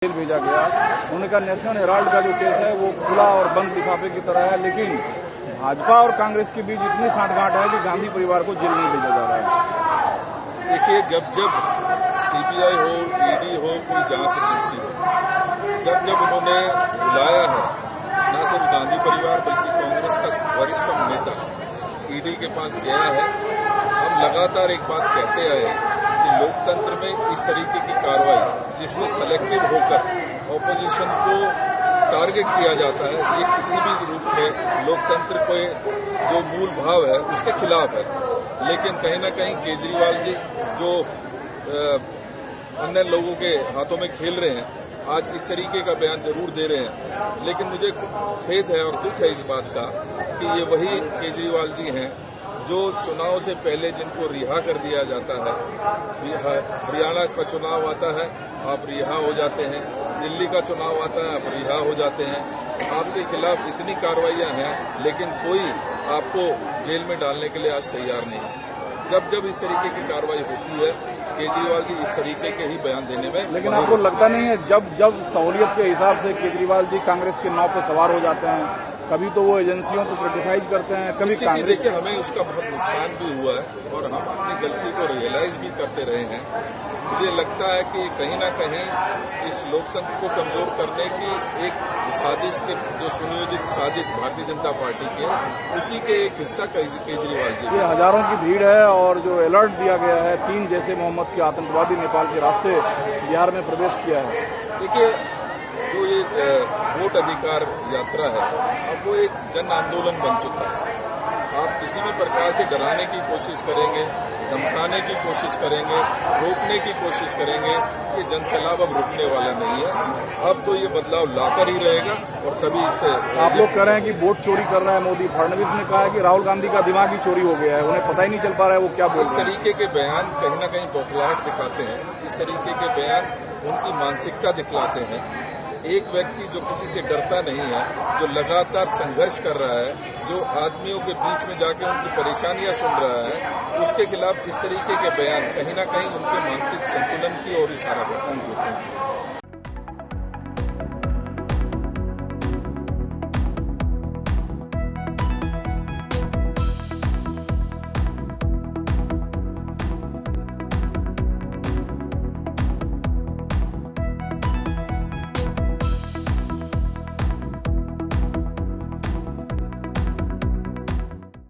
Jail भेजा गया। उन्होंने कहा नेशनल हेराल्ड का जो केस है वो खुला और बंद लिफाफे की तरह है, लेकिन भाजपा और कांग्रेस के बीच इतनी सांठगांठ है कि गांधी परिवार को जेल नहीं भेजा जा रहा है। देखिए, जब सीबीआई हो, ईडी हो, कोई जांच एजेंसी हो, जब उन्होंने बुलाया है न सिर्फ गांधी परिवार बल्कि कांग्रेस का वरिष्ठ नेता ईडी के पास गया है, हम लगातार एक बात कहते आए हैं कि लोकतंत्र में इस तरीके की कार्रवाई जिसमें सेलेक्टिव होकर ऑपोजिशन को टारगेट किया जाता है, ये किसी भी रूप में लोकतंत्र के जो मूल भाव है उसके खिलाफ है। लेकिन कहीं न कहीं केजरीवाल जी जो अन्य लोगों के हाथों में खेल रहे हैं, आज इस तरीके का बयान जरूर दे रहे हैं, लेकिन मुझे खेद है और दुख है इस बात का कि ये वही केजरीवाल जी हैं जो चुनाव से पहले जिनको रिहा कर दिया जाता है। हरियाणा का चुनाव आता है, आप रिहा हो जाते हैं, दिल्ली का चुनाव आता है, आप रिहा हो जाते हैं। आपके खिलाफ इतनी कार्रवाइयां हैं, लेकिन कोई आपको जेल में डालने के लिए आज तैयार नहीं है। जब इस तरीके की कार्रवाई होती है, केजरीवाल जी इस तरीके के ही बयान देने में। लेकिन आपको लगता नहीं है जब सहूलियत के हिसाब से केजरीवाल जी कांग्रेस के नाव पर सवार हो जाते हैं, कभी तो वो एजेंसियों को क्रिटिसाइज करते हैं, कभी कांग्रेस। देखिए, हमें उसका बहुत नुकसान भी हुआ है और हम अपनी गलती को रियलाइज भी करते रहे हैं। मुझे लगता है कि कहीं न कहीं इस लोकतंत्र को कमजोर करने की एक साजिश के जो सुनियोजित साजिश भारतीय जनता पार्टी के, उसी के एक हिस्सा केजरीवाल जी। ये हजारों की भीड़ है और जो अलर्ट दिया गया है 3 जैसे मोहम्मद के आतंकवादी नेपाल के रास्ते बिहार में प्रवेश किया है। देखिए, जो ये वोट अधिकार यात्रा है, अब वो एक जन आंदोलन बन चुका है। आप किसी भी प्रकार से डराने की कोशिश करेंगे, धमकाने की कोशिश करेंगे, रोकने की कोशिश करेंगे, ये जनसैलाब अब रुकने वाला नहीं है। अब तो ये बदलाव लाकर ही रहेगा और तभी इससे। आप लोग कह रहे हैं कि वोट चोरी कर रहा है मोदी। फडणवीस ने कहा है कि राहुल गांधी का दिमाग ही चोरी हो गया है, उन्हें पता ही नहीं चल पा रहा है वो क्या बोल रहे हैं। इस तरीके के बयान कहीं न कहीं बौखलाहट दिखाते हैं, इस तरीके के बयान उनकी मानसिकता दिखलाते हैं। एक व्यक्ति जो किसी से डरता नहीं है, जो लगातार संघर्ष कर रहा है, जो आदमियों के बीच में जाके उनकी परेशानियां सुन रहा है, उसके खिलाफ इस तरीके के बयान कहीं न कहीं उनके मानसिक संतुलन की ओर इशारा करते हैं।